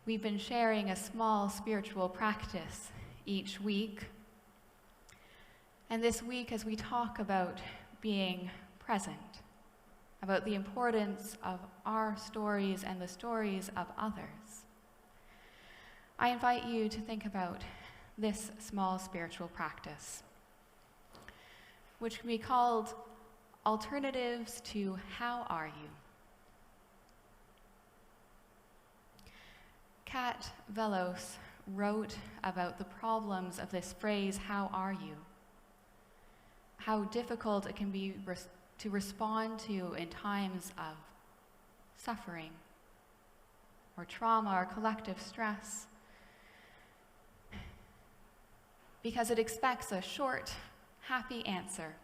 We've been sharing a small spiritual practice each week. And this week, as we talk about being present, about the importance of our stories and the stories of others, I invite you to think about this small spiritual practice, which can be called Alternatives to How Are You? Kat Vellos wrote about the problems of this phrase, how are you? How difficult it can be to respond to in times of suffering or trauma or collective stress, because it expects a short, happy answer.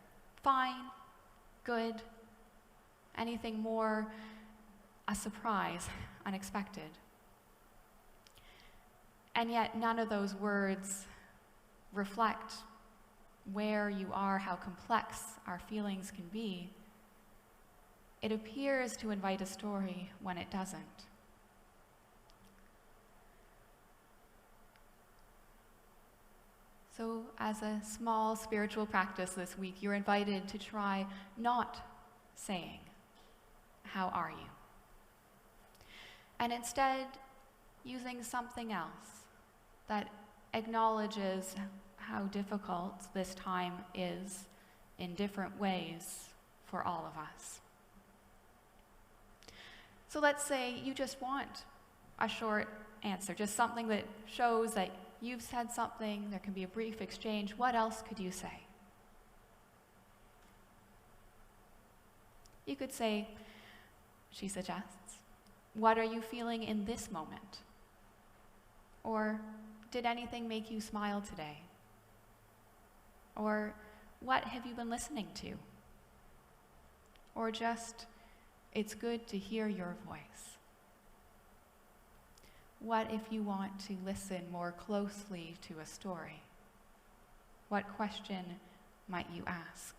Fine, good, anything more, a surprise, unexpected. And yet none of those words reflect where you are, how complex our feelings can be. It appears to invite a story when it doesn't. So as a small spiritual practice this week, you're invited to try not saying, how are you? And instead, using something else that acknowledges how difficult this time is in different ways for all of us. So let's say you just want a short answer, just something that shows that you've said something, there can be a brief exchange. What else could you say? You could say, she suggests, what are you feeling in this moment? Or, did anything make you smile today? Or, what have you been listening to? Or just, it's good to hear your voice. What if you want to listen more closely to a story? What question might you ask?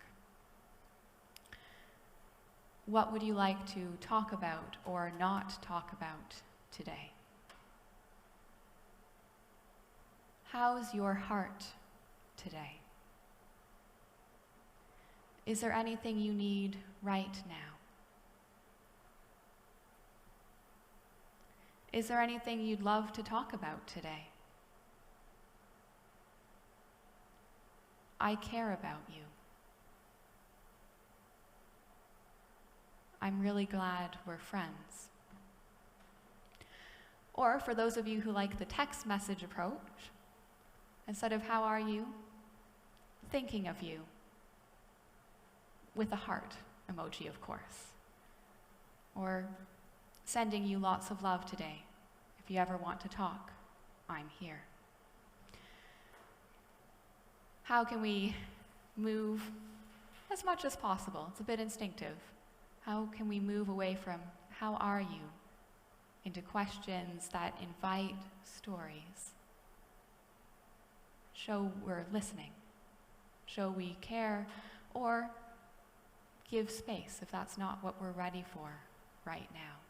What would you like to talk about or not talk about today? How's your heart today? Is there anything you need right now? Is there anything you'd love to talk about today? I care about you. I'm really glad we're friends. Or for those of you who like the text message approach, instead of how are you, thinking of you, with a heart emoji, of course. Or sending you lots of love today. If you ever want to talk, I'm here. How can we move as much as possible? It's a bit instinctive. How can we move away from how are you into questions that invite stories? Show we're listening. Show we care, or give space if that's not what we're ready for right now.